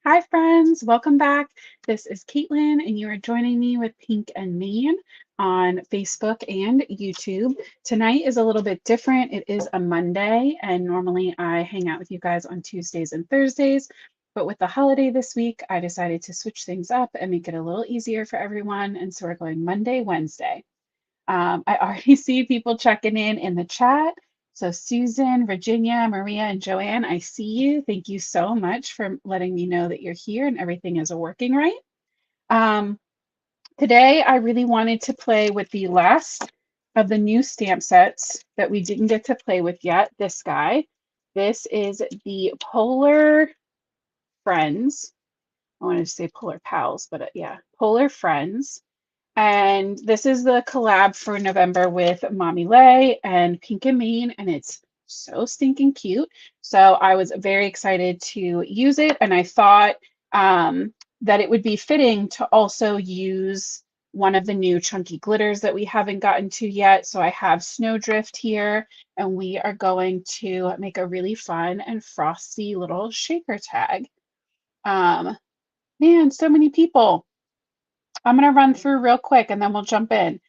Hi, friends. Welcome back. This is Caitlin, and you are joining me with Pink and Mean on Facebook and YouTube. Tonight is a little bit different. It is a Monday, and normally I hang out with you guys on Tuesdays and Thursdays. But with the holiday this week, I decided to switch things up and make it a little easier for everyone. And so we're going Monday, Wednesday. I already see people checking in the chat. So Susan, Virginia, Maria, and Joanne, I see you. Thank you so much for letting me know that you're here and everything is working right. Um, Today, I really wanted to play with the last of the new stamp sets that we didn't get to play with yet, this guy. This is the Polar Friends. I wanted to say Polar Pals, but yeah, Polar Friends. And this is the collab for November with Mommy Lay and Pink and Mean, and it's so stinking cute. So I was very excited to use it, and I thought that it would be fitting to also use one of the new chunky glitters that we haven't gotten to yet. So I have Snowdrift here, and we are going to make a really fun and frosty little shaker tag. Man, so many people. I'm going to run through real quick and then we'll jump in.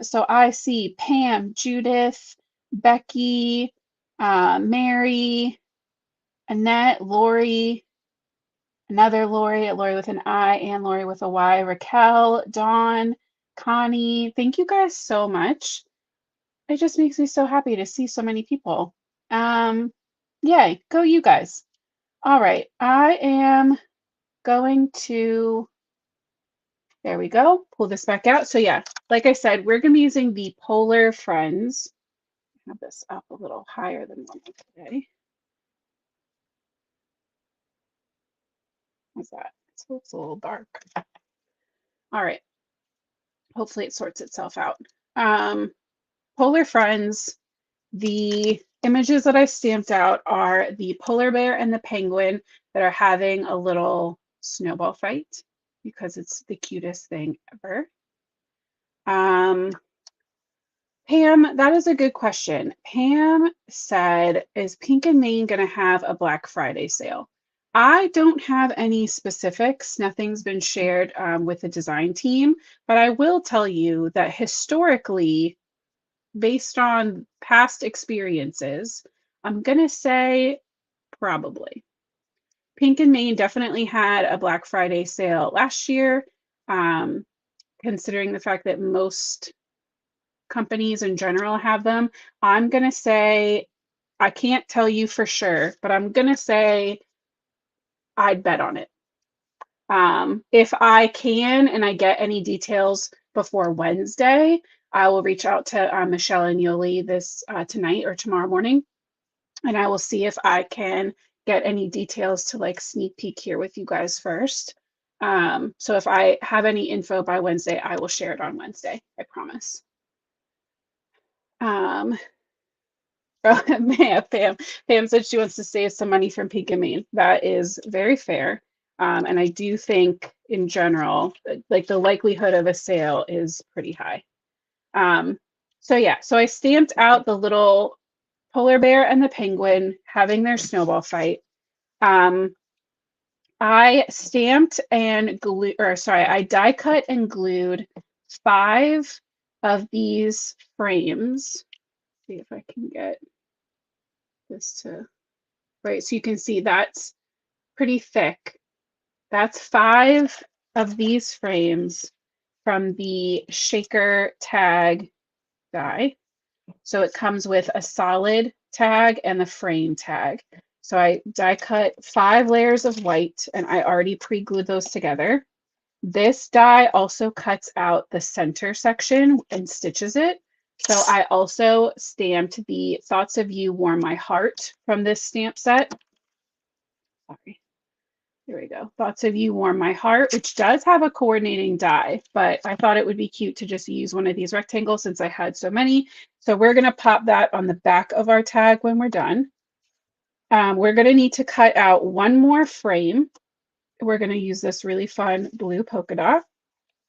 So I see Pam, Judith, Becky, Mary, Annette, Lori, another Lori, a Lori with an I and Lori with a Y, Raquel, Dawn, Connie. Thank you guys so much. It just makes me so happy to see so many people. Yay, go you guys. All right, I am going to there we go. Pull this back out. So yeah, like I said, we're going to be using the Polar Friends. Have this up a little higher than normal today. How's that? It looks a little dark. All right. Hopefully it sorts itself out. Polar Friends, the images that I stamped out are the polar bear and the penguin that are having a little snowball fight because it's the cutest thing ever. Pam, that is a good question. Pam said, is Pink and Mean going to have a Black Friday sale? I don't have any specifics. Nothing's been shared with the design team, but I will tell you that historically, based on past experiences, I'm going to say probably. Pink and Mean definitely had a Black Friday sale last year, considering the fact that most companies in general have them. I'm going to say, I can't tell you for sure, but I'm going to say I'd bet on it. If I can and I get any details before Wednesday, I will reach out to Michelle and Yoli this tonight or tomorrow morning, and I will see if I can get any details to like sneak peek here with you guys first. So if I have any info by Wednesday, I will share it on Wednesday. I promise. Man, Pam said she wants to save some money from Pink and Mean. That is very fair. And I do think in general, like the likelihood of a sale is pretty high. So yeah, so I stamped out the little polar bear and the penguin having their snowball fight. I stamped and glued, or sorry, I die cut and glued 5 of these frames. See if I can get this to right, so you can see that's pretty thick. That's 5 of these frames from the Shaker Tag die. So it comes with a solid tag and the frame tag. So I die cut 5 layers of white and I already pre-glued those together. This die also cuts out the center section and stitches it. So I also stamped the Thoughts of You Warm My Heart from this stamp set. Sorry. Here we go. Thoughts of You Warm My Heart, which does have a coordinating die, but I thought it would be cute to just use one of these rectangles since I had so many. So we're going to pop that on the back of our tag when we're done. We're going to need to cut out one more frame. We're going to use this really fun blue polka dot.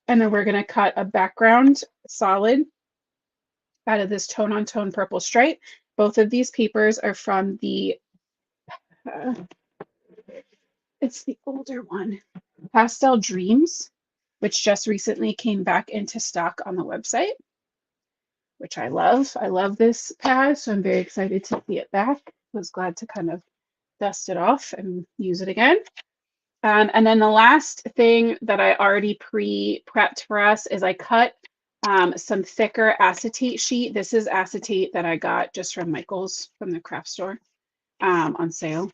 And then we're going to cut a background solid out of this tone on tone purple stripe. Both of these papers are from the It's the older one, Pastel Dreams, which just recently came back into stock on the website, which I love. I love this pad, so I'm very excited to see it back. Was glad to kind of dust it off and use it again. And then the last thing that I already pre-prepped for us is I cut some thicker acetate sheet. This is acetate that I got just from Michael's from the craft store on sale.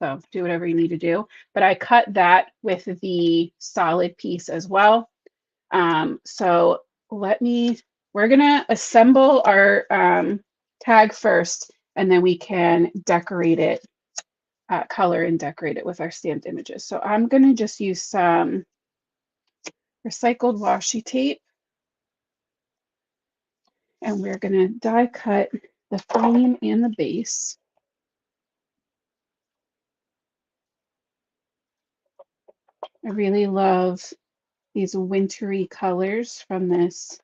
So do whatever you need to do. But I cut that with the solid piece as well. So we're gonna assemble our tag first, and then we can decorate it, color and decorate it with our stamped images. So I'm gonna just use some recycled washi tape, and we're gonna die cut the frame and the base. I really love these wintry colors from this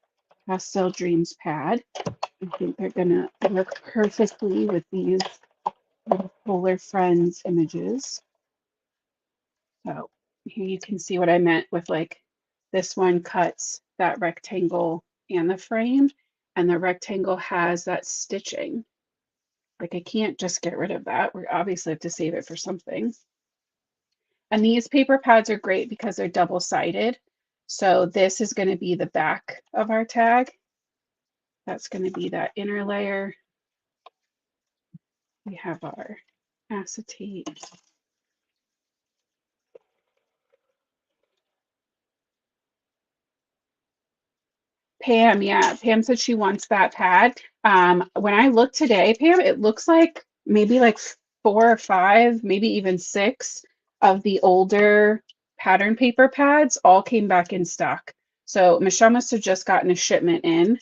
Pastel Dreams pad. I think they're gonna work perfectly with these little Polar Friends images. So here you can see what I meant with like this one cuts that rectangle and the frame, and the rectangle has that stitching. Like I can't just get rid of that. We obviously have to save it for something. And these paper pads are great because they're double-sided. So this is going to be the back of our tag. That's going to be that inner layer. We have our acetate. Pam, yeah, Pam said she wants that pad. When I looked today, Pam, it looks like maybe like 4 or 5, maybe even 6 of the older pattern paper pads all came back in stock. So Michelle must have just gotten a shipment in.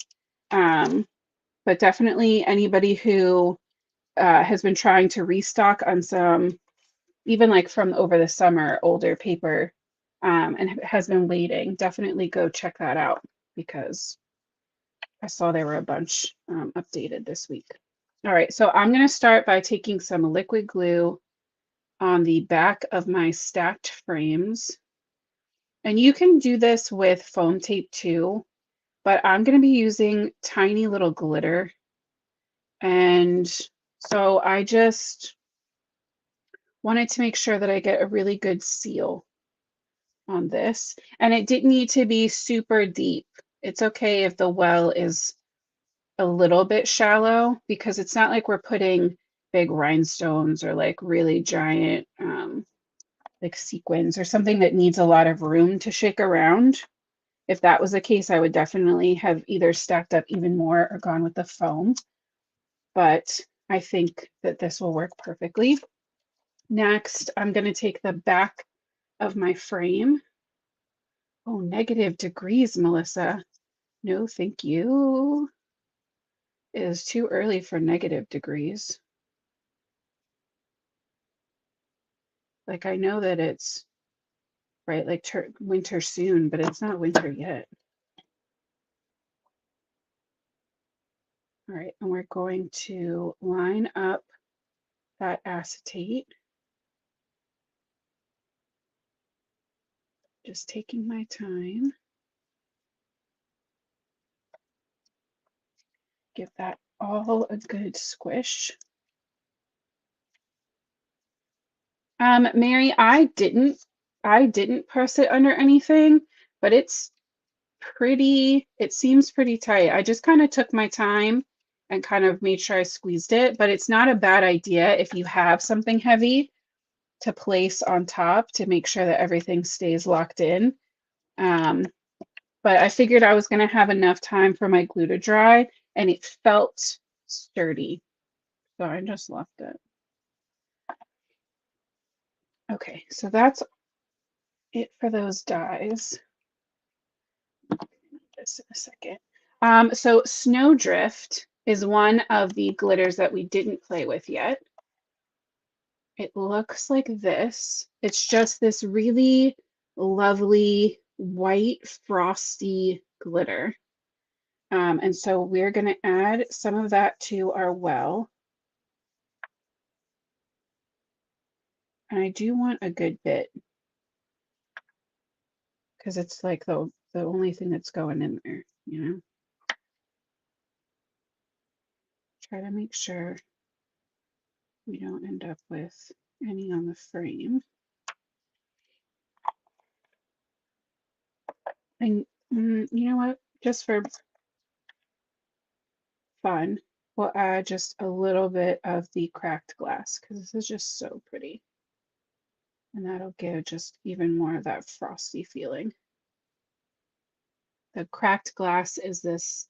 But definitely anybody who has been trying to restock on some, even like from over the summer, older paper, and has been waiting, definitely go check that out because I saw there were a bunch updated this week. All right, so I'm going to start by taking some liquid glue on the back of my stacked frames. And you can do this with foam tape too, but I'm going to be using tiny little glitter. And so I just wanted to make sure that I get a really good seal on this. And it didn't need to be super deep. It's okay if the well is a little bit shallow because it's not like we're putting big rhinestones or like really giant like sequins or something that needs a lot of room to shake around. If that was the case, I would definitely have either stacked up even more or gone with the foam. But I think that this will work perfectly. Next, I'm going to take the back of my frame. Oh, -degrees, Melissa. No, thank you. It is too early for -degrees. Like I know that it's right, like winter soon, but it's not winter yet. All right, and we're going to line up that acetate. Just taking my time. Give that all a good squish. Mary, I didn't press it under anything, but it seems pretty tight. I just kind of took my time and kind of made sure I squeezed it, but it's not a bad idea if you have something heavy to place on top to make sure that everything stays locked in. But I figured I was going to have enough time for my glue to dry, and it felt sturdy, so I just left it. Okay, so that's it for those dies. This in a second. So Snowdrift is one of the glitters that we didn't play with yet. It looks like this. It's just this really lovely white frosty glitter. And so we're going to add some of that to our well. And I do want a good bit because it's like the only thing that's going in there, you know. Try to make sure we don't end up with any on the frame. And you know what? Just for fun, we'll add just a little bit of the cracked glass because this is just so pretty. And that'll give just even more of that frosty feeling. The cracked glass is this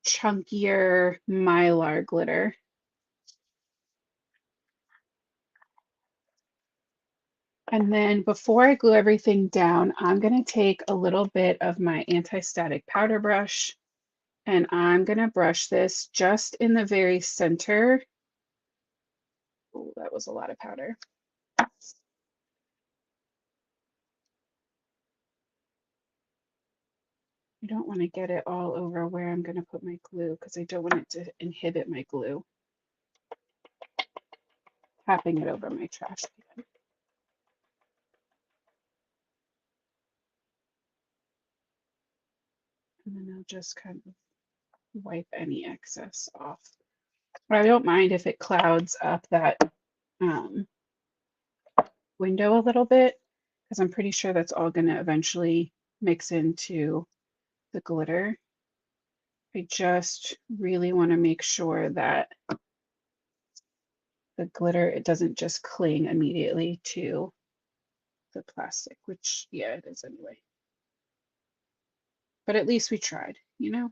chunkier mylar glitter. And then before I glue everything down, I'm going to take a little bit of my anti-static powder brush and I'm going to brush this just in the very center. Oh, that was a lot of powder. I don't want to get it all over where I'm going to put my glue because I don't want it to inhibit my glue. Tapping it over my trash can. And then I'll just kind of wipe any excess off. But I don't mind if it clouds up that window a little bit because I'm pretty sure that's all going to eventually mix into the glitter. I just really want to make sure that the glitter, it doesn't just cling immediately to the plastic, which, yeah, it is anyway. But at least we tried, you know?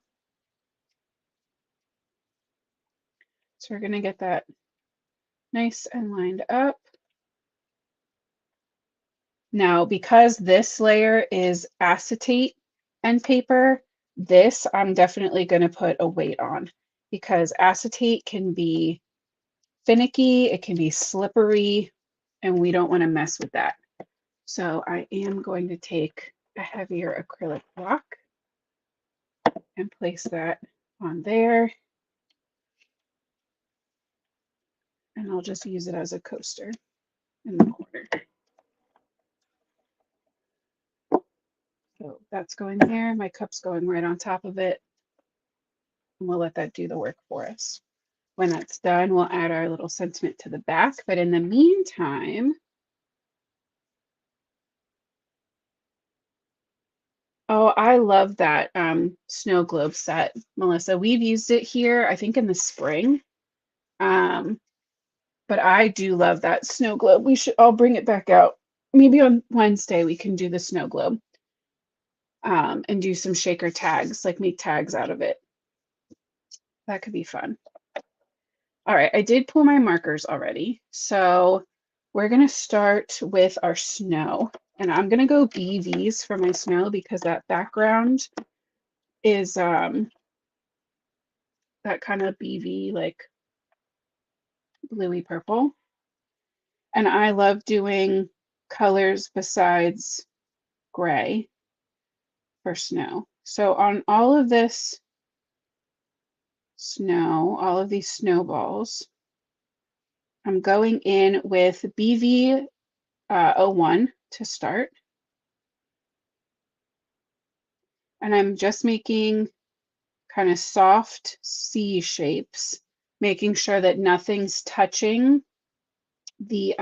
So we're going to get that nice and lined up. Now, because this layer is acetate and paper, this I'm definitely going to put a weight on because acetate can be finicky, it can be slippery, and we don't want to mess with that. So I am going to take a heavier acrylic block and place that on there. And I'll just use it as a coaster in the corner. So that's going there. My cup's going right on top of it. And we'll let that do the work for us. When that's done, we'll add our little sentiment to the back. But in the meantime, oh, I love that snow globe set, Melissa. We've used it here, I think in the spring. But I do love that snow globe. I'll bring it back out. Maybe on Wednesday we can do the snow globe and do some shaker tags, like make tags out of it. That could be fun. All right, I did pull my markers already. So we're going to start with our snow. And I'm going to go BVs for my snow because that background is that kind of BV, like bluey purple. And I love doing colors besides gray for snow. So on all of this snow, all of these snowballs, I'm going in with BV 01 to start. And I'm just making kind of soft C shapes, making sure that nothing's touching the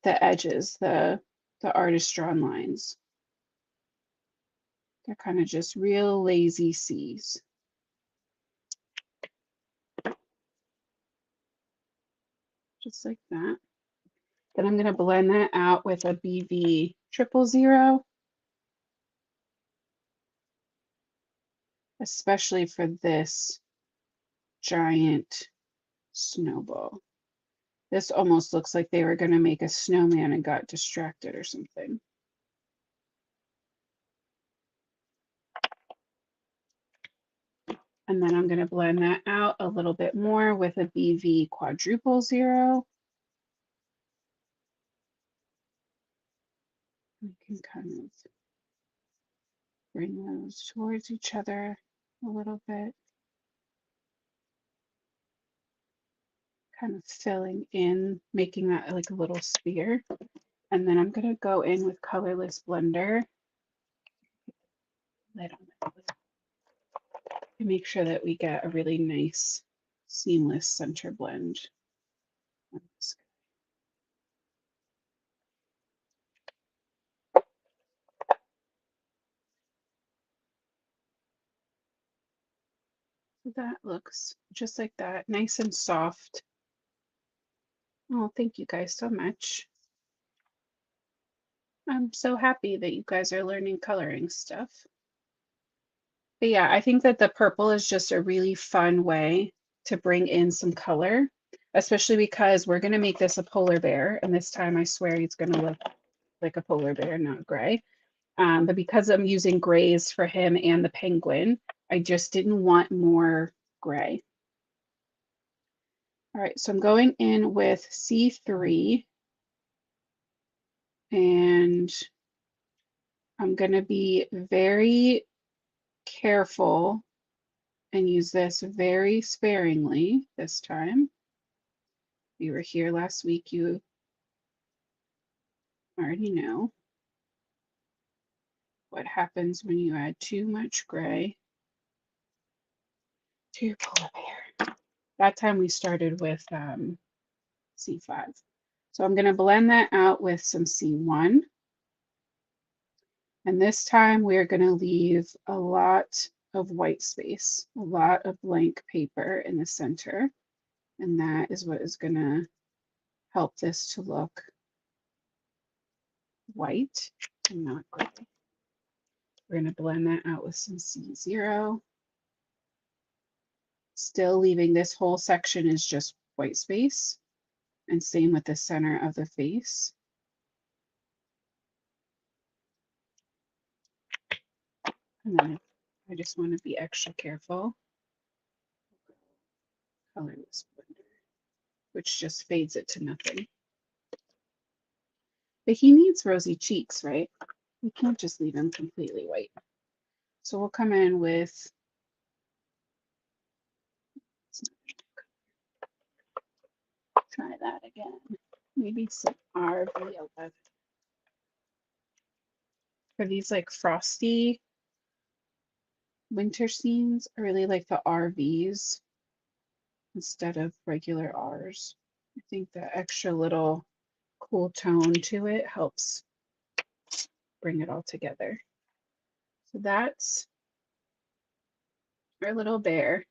edges, the artist drawn lines. They're kind of just real lazy C's. Just like that. Then I'm going to blend that out with a BV 000, especially for this giant snowball. This almost looks like they were going to make a snowman and got distracted or something. And then I'm going to blend that out a little bit more with a BV 000. We can kind of bring those towards each other a little bit. kind of filling in, making that like a little sphere. And then I'm going to go in with colorless blender lid on it to make sure that we get a really nice seamless center blend. So that looks just like that, nice and soft. Oh, thank you guys so much. I'm so happy that you guys are learning coloring stuff. But yeah, I think that the purple is just a really fun way to bring in some color, especially because we're going to make this a polar bear. And this time I swear he's going to look like a polar bear, not gray. But because I'm using grays for him and the penguin, I just didn't want more gray. All right, so I'm going in with C3 and I'm going to be very careful and use this very sparingly this time. If you were here last week, you already know what happens when you add too much gray to your polar bear. That time we started with C5. So I'm going to blend that out with some C1. And this time we're going to leave a lot of white space, a lot of blank paper in the center. And that is what is going to help this to look white and not gray. We're going to blend that out with some C0. Still leaving this whole section is just white space. And same with the center of the face. And then I just want to be extra careful. Colorless blender, which just fades it to nothing. But he needs rosy cheeks, right? We can't just leave him completely white. So we'll come in with, try that again. Maybe some RV11. For these like frosty winter scenes, I really like the RVs instead of regular R's. I think the extra little cool tone to it helps bring it all together. So that's our little bear.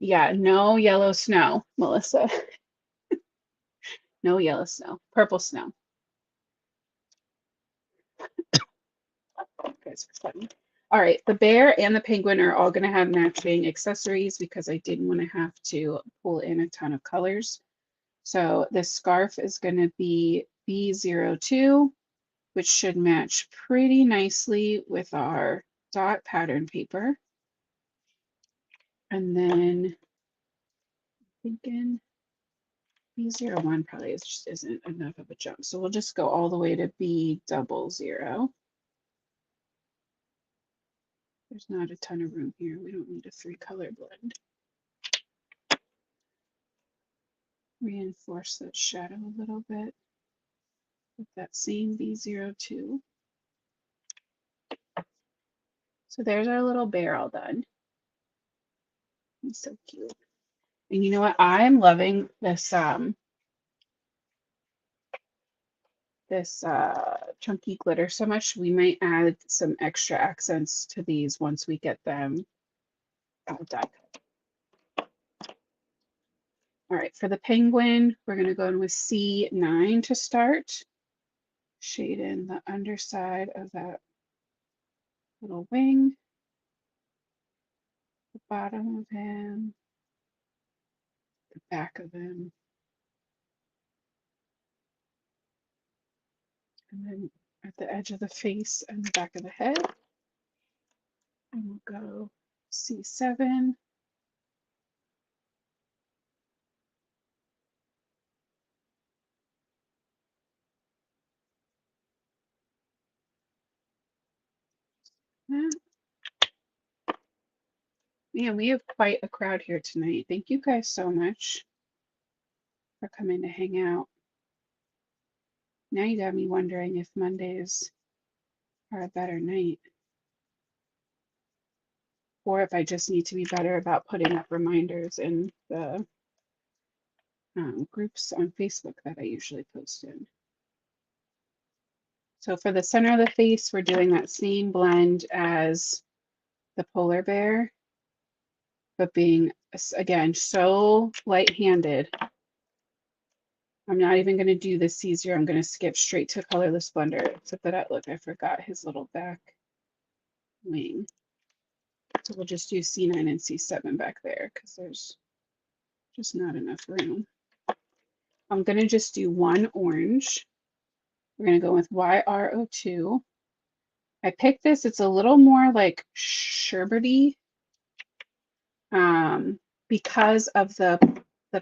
Yeah, no yellow snow, Melissa. No yellow snow, purple snow. You guys are funny. All right, the bear and the penguin are all going to have matching accessories because I didn't want to have to pull in a ton of colors. So this scarf is going to be B02, which should match pretty nicely with our dot pattern paper. And then thinking B01 probably just isn't enough of a jump. So we'll just go all the way to B00. There's not a ton of room here. We don't need a 3-color blend. Reinforce that shadow a little bit with that same B02. So there's our little bear all done. He's so cute. And you know what? I'm loving this this chunky glitter so much. We might add some extra accents to these once we get them done. All right, for the penguin, we're going to go in with C9 to start. Shade in the underside of that little wing, the bottom of him, the back of him, and then at the edge of the face and the back of the head. And we'll go C7. Man, we have quite a crowd here tonight. Thank you guys so much. for coming to hang out. Now you got me wondering if Mondays are a better night, or if I just need to be better about putting up reminders in the groups on Facebook that I usually post in. So for the center of the face, we're doing that same blend as the polar bear, but being, again, so light-handed. I'm not even going to do the Caesar. I'm going to skip straight to colorless blender, except that, look, I forgot his little back wing. So we'll just do C9 and C7 back there because there's just not enough room. I'm going to just do one orange. We're going to go with YR02. I picked this. It's a little more like sherbety because of the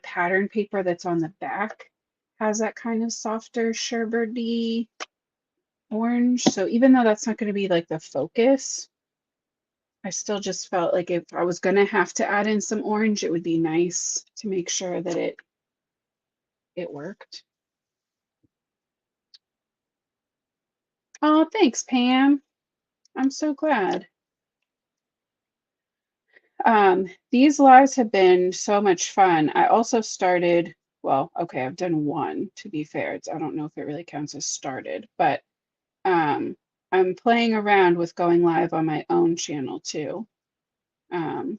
pattern paper that's on the back has that kind of softer sherbety orange. So even though that's not going to be like the focus, I still just felt like if I was going to have to add in some orange, it would be nice to make sure that it worked. Oh, thanks, Pam. I'm so glad. These lives have been so much fun. I also started, well, okay, I've done one, to be fair. I don't know if it really counts as started, but I'm playing around with going live on my own channel too. And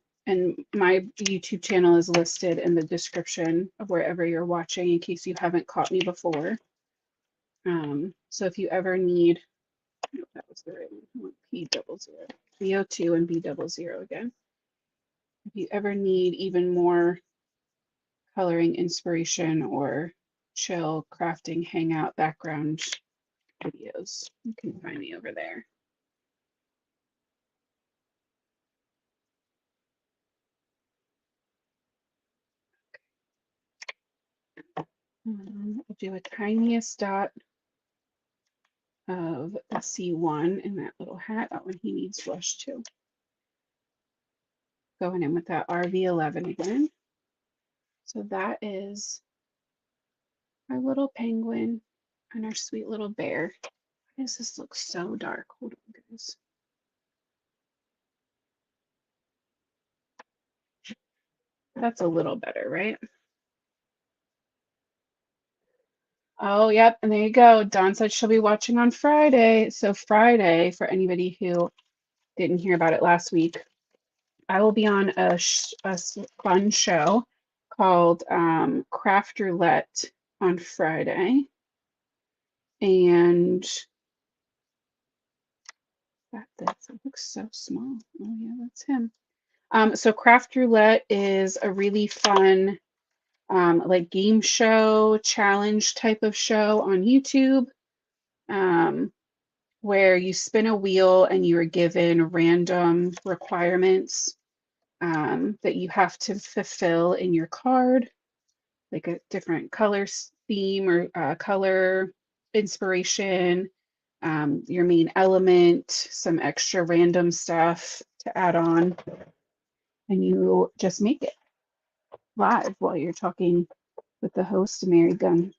my YouTube channel is listed in the description of wherever you're watching in case you haven't caught me before. So if you ever need, nope, that was the right one. I want P00, B02 and B00 again. If you ever need even more coloring inspiration or chill crafting hangout background videos, you can find me over there. I'll do a tiniest dot of the C1 in that little hat. That one he needs blush too. Going in with that RV11 again. So that is our little penguin and our sweet little bear. Why does this look so dark? Hold on, guys. That's a little better, right? Oh, yep. And there you go. Dawn said she'll be watching on Friday. So Friday, for anybody who didn't hear about it last week, I will be on a fun show called Craft Roulette on Friday. And that looks so small. Oh yeah, that's him. So Craft Roulette is a really fun like game show challenge type of show on YouTube, where you spin a wheel and you are given random requirements that you have to fulfill in your card, like a different color theme or color inspiration, your main element, some extra random stuff to add on, and you just make it live while you're talking with the host, Mary Gunn.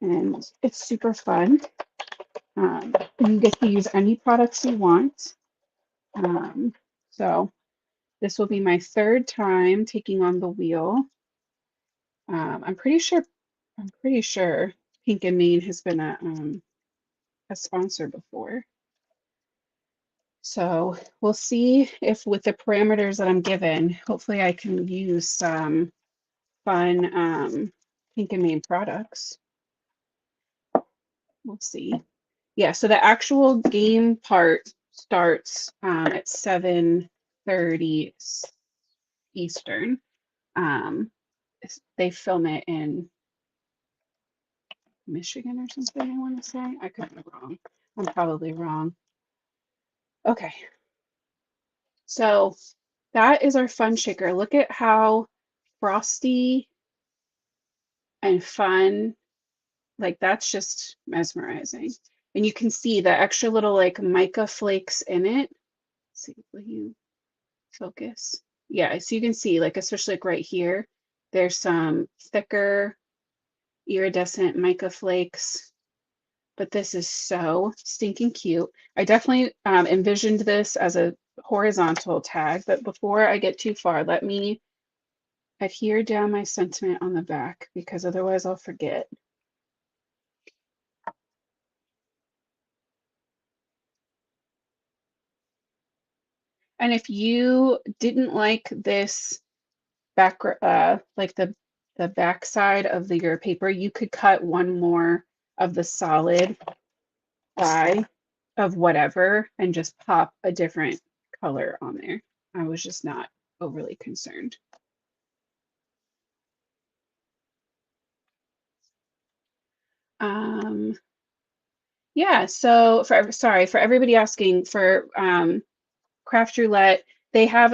And it's super fun. You get to use any products you want. So this will be my third time taking on the wheel. I'm pretty sure Pink and Mean has been a sponsor before. So we'll see if with the parameters that I'm given, hopefully I can use some fun Pink and Mean products. We'll see. Yeah, so the actual game part starts at 7:30 Eastern. They film it in Michigan or something, I want to say. I could be wrong. I'm probably wrong. Okay. So that is our fun shaker. Look at how frosty and fun, like that's just mesmerizing. And you can see the extra little like mica flakes in it. Let's see, will you focus? Yeah, so you can see like, especially like right here, there's some thicker iridescent mica flakes, but this is so stinking cute. I definitely envisioned this as a horizontal tag, but before I get too far, let me adhere down my sentiment on the back because otherwise I'll forget. And if you didn't like this back, like the back side of your paper, you could cut one more of the solid die of whatever and just pop a different color on there. I was just not overly concerned. Yeah, so for everybody asking for Craft Roulette, they have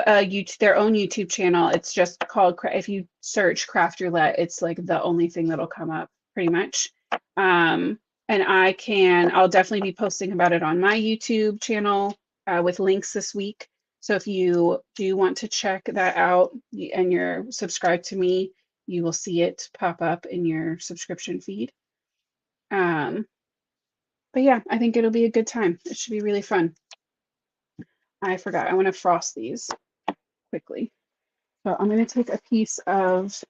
their own YouTube channel. It's just called, if you search Craft Roulette, it's like the only thing that'll come up pretty much. And I'll definitely be posting about it on my YouTube channel with links this week. So if you do want to check that out and you're subscribed to me, you will see it pop up in your subscription feed. But yeah, I think it'll be a good time. It should be really fun. I forgot, I want to frost these quickly. So I'm going to take a piece of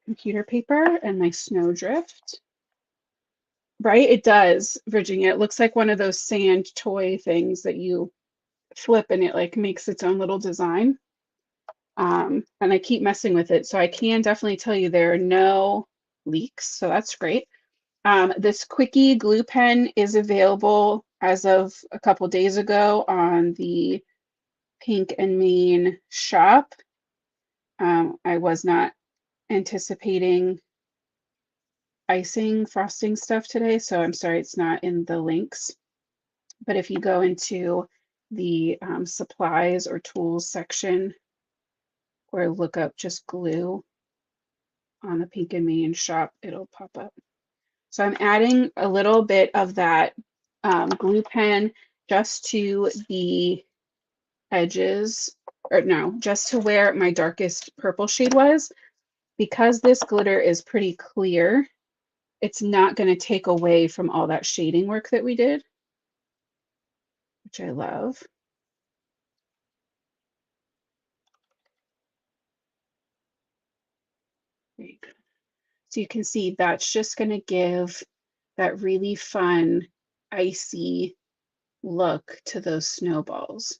computer paper and my snowdrift. Right? It does, Virginia. It looks like one of those sand toy things that you flip and it like makes its own little design. And I keep messing with it. So I can definitely tell you there are no leaks. So that's great. This Quickie glue pen is available as of a couple days ago on the Pink and Main shop. I was not anticipating icing frosting stuff today, so I'm sorry it's not in the links. But if you go into the supplies or tools section or look up just glue on the Pink and Main shop, it'll pop up. So I'm adding a little bit of that glue pen just to the edges, or no, just to where my darkest purple shade was. Because this glitter is pretty clear, it's not going to take away from all that shading work that we did, which I love. There you go. So you can see that's just going to give that really fun, icy look to those snowballs.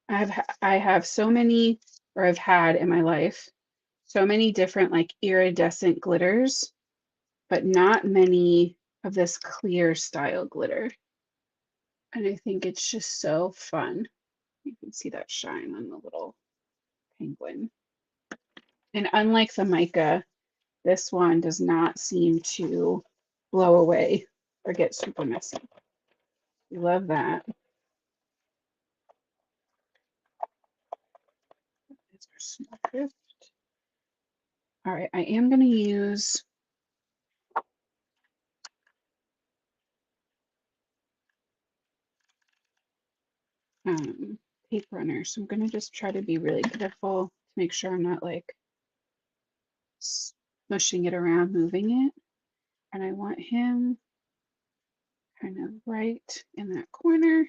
I have so many, or I've had in my life, so many different like iridescent glitters, but not many of this clear style glitter. And I think it's just so fun. You can see that shine on the little penguin. And unlike the mica, this one does not seem to blow away or get super messy. We love that. That's our snowdrift. All right, I am going to use tape runner. So I'm going to just try to be really careful to make sure I'm not like smushing it around, moving it. And I want him kind of right in that corner.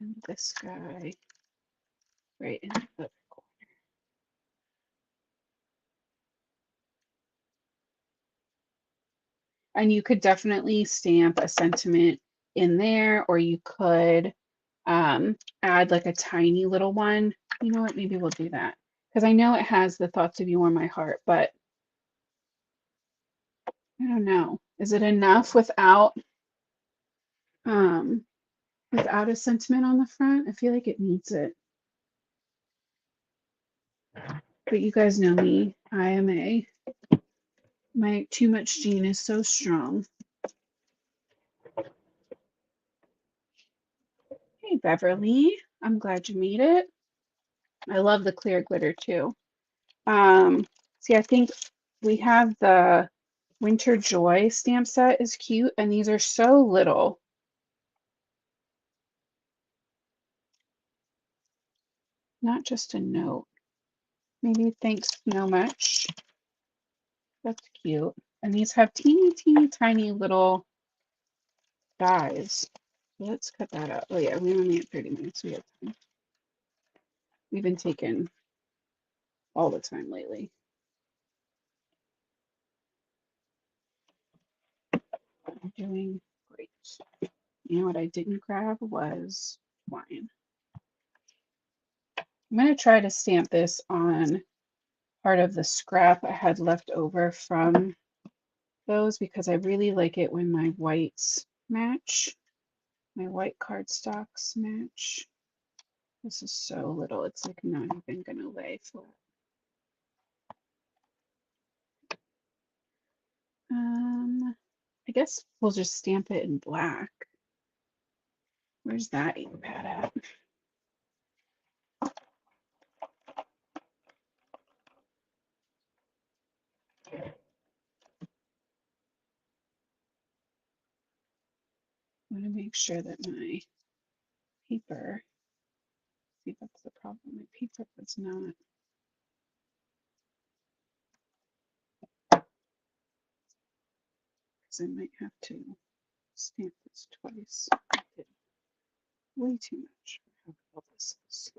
And this guy right in the other corner. And you could definitely stamp a sentiment in there, or you could add like a tiny little one. You know what? Maybe we'll do that. Because I know it has the thoughts of you on my heart, but I don't know. Is it enough without a sentiment on the front? I feel like it needs it. But you guys know me. My too much gene is so strong. Hey, Beverly. I'm glad you made it. I love the clear glitter too. See, I think we have the Winter Joy stamp set is cute, and these are so little. not just a note. Maybe thanks so much. That's cute. And these have teeny, teeny, tiny little dies. Let's cut that out. Oh yeah, we only have 30 minutes. We have time. We've been taking all the time lately. I'm doing great. You know what I didn't grab was wine. I'm going to try to stamp this on part of the scrap I had left over from those because I really like it when my whites match, my white cardstocks match. This is so little, it's like not even going to lay flat. I guess we'll just stamp it in black. Where's that ink pad at? I want to make sure that my paper, see if that's the problem, my paper was not. Because I might have to stamp this twice. I did way too much for how well this is.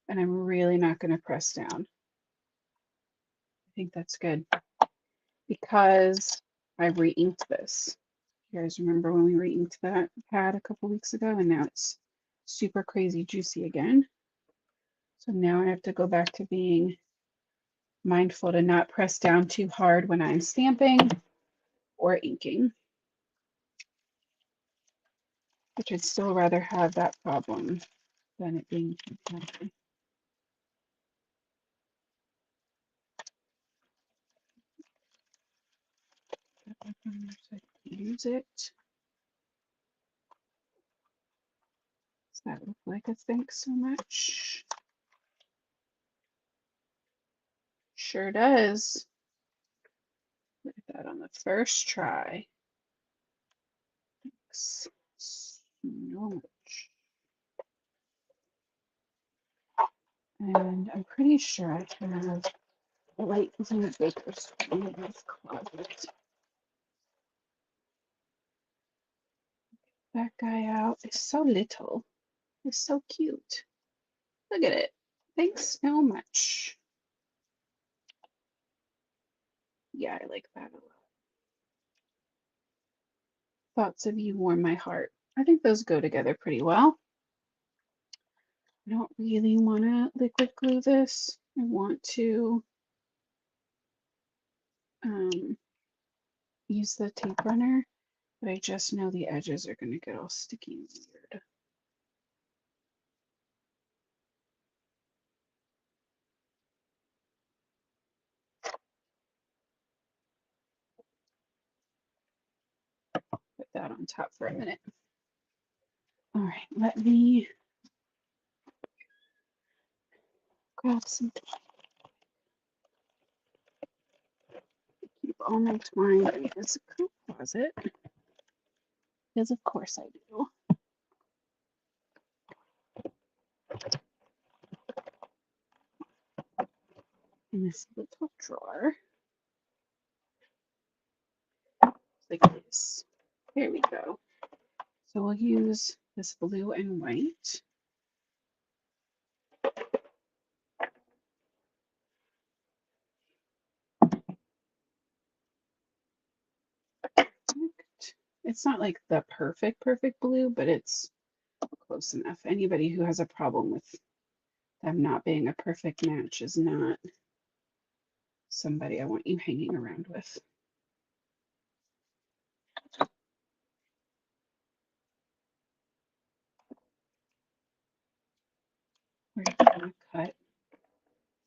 And I'm really not going to press down. I think that's good because I re-inked this. You guys remember when we re-inked that pad a couple weeks ago, and now it's super crazy juicy again. So now I have to go back to being mindful to not press down too hard when I'm stamping or inking, which I'd still rather have that problem than it being too heavy. Use it. Does that look like a thanks so much? Sure does. Look at that on the first try. Thanks so much. And I'm pretty sure I have a light blue baker's spoon in this closet. That guy out is so little. It's so cute. Look at it. Thanks so much. Yeah, I like that a lot. Thoughts of you warm my heart. I think those go together pretty well. I don't really want to liquid glue this. I want to use the tape runner, but I just know the edges are going to get all sticky and weird. Put that on top for a minute. All right, let me grab some. Keep all my twine in this coat closet, because of course I do. In this little drawer, like this. There we go. So we'll use this blue and white. It's not like the perfect blue, but it's close enough. Anybody who has a problem with them not being a perfect match is not somebody I want you hanging around with. We're going to cut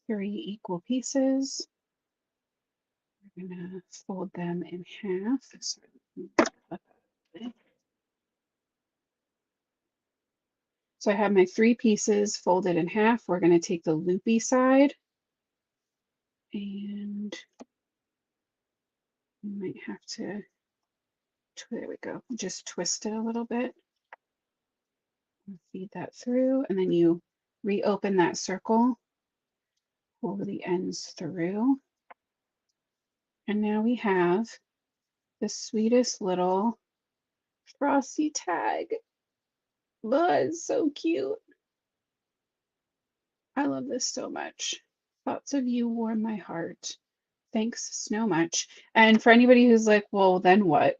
3 equal pieces. We're going to fold them in half. So I have my 3 pieces folded in half. We're going to take the loopy side And you might have to, there we go, just twist it a little bit. And feed that through, and then you reopen that circle, pull the ends through. And now we have the sweetest little Frosty tag. Oh, it's so cute. I love this so much. Thoughts of you warm my heart. Thanks so much. And for anybody who's like, well, then what?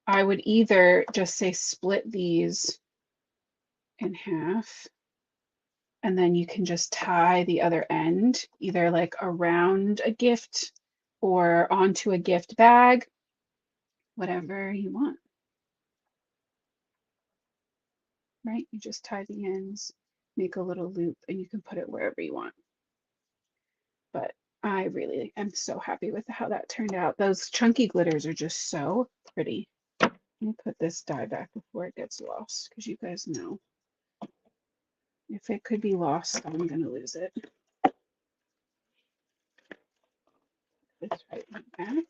I would either just say split these in half, and then you can just tie the other end either like around a gift or onto a gift bag, whatever you want, right? You just tie the ends, make a little loop, and you can put it wherever you want. But I really am so happy with how that turned out. Those chunky glitters are just so pretty. Let me put this die back before it gets lost, because you guys know if it could be lost, I'm going to lose it. This right back.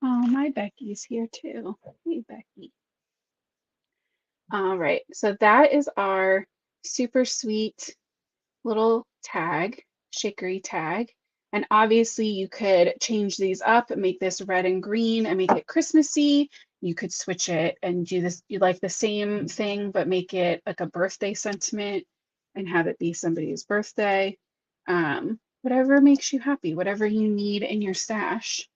Oh, my Becky's here too. Hey, Becky. All right, so that is our super sweet little tag, shakery tag. And obviously you could change these up and make this red and green and make it Christmassy. You could switch it and do this, you like the same thing, but make it like a birthday sentiment and have it be somebody's birthday. Whatever makes you happy, whatever you need in your stash.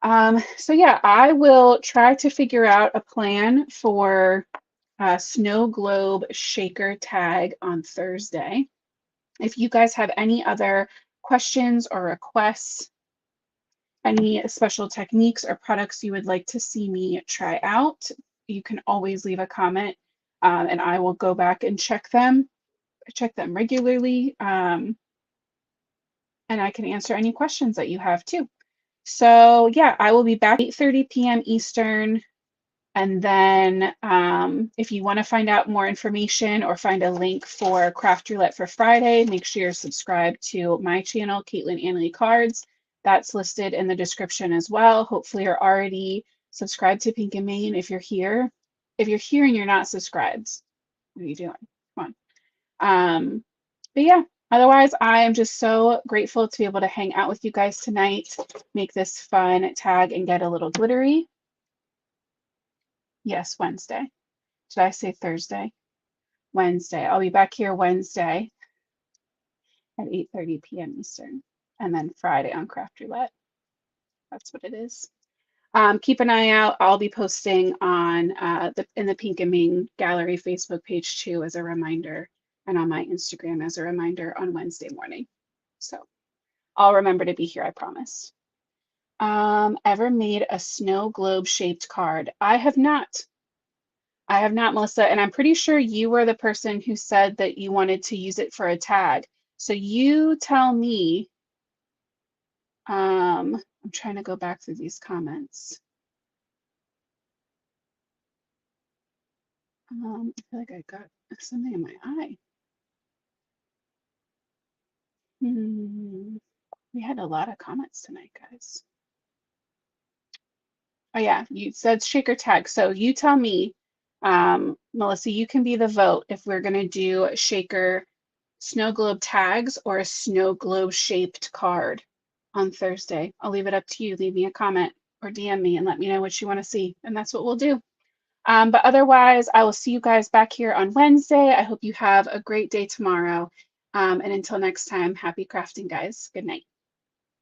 So yeah, I will try to figure out a plan for Snow Globe Shaker Tag on Thursday. If you guys have any other questions or requests, any special techniques or products you would like to see me try out, you can always leave a comment and I will go back and check them. I check them regularly and I can answer any questions that you have too. So yeah, I will be back 8:30 p.m. Eastern. And then if you want to find out more information or find a link for Craft Roulette for Friday, make sure you're subscribed to my channel, Caitlin Annalie Cards. That's listed in the description as well. Hopefully you're already subscribed to Pink and Main if you're here. If you're here and you're not subscribed, what are you doing? Come on. But yeah, otherwise, I am just so grateful to be able to hang out with you guys tonight, make this fun tag and get a little glittery. Yes, Wednesday. Did I say Thursday? Wednesday. I'll be back here Wednesday at 8:30 p.m. Eastern. And then Friday on Craft Roulette. That's what it is. Keep an eye out. I'll be posting on in the Pink and Ming Gallery Facebook page too as a reminder, and on my Instagram as a reminder on Wednesday morning. So I'll remember to be here, I promise. Ever made a snow globe shaped card? I have not. I have not, Melissa, and I'm pretty sure you were the person who said that you wanted to use it for a tag. So you tell me. I'm trying to go back through these comments. I feel like I got something in my eye. We had a lot of comments tonight, guys. Oh yeah, you said shaker tag. So you tell me, Melissa, you can be the vote if we're gonna do shaker snow globe tags or a snow globe shaped card on Thursday. I'll leave it up to you. Leave me a comment or DM me and let me know what you want to see. And that's what we'll do. But otherwise, I will see you guys back here on Wednesday. I hope you have a great day tomorrow. And until next time, happy crafting, guys. Good night.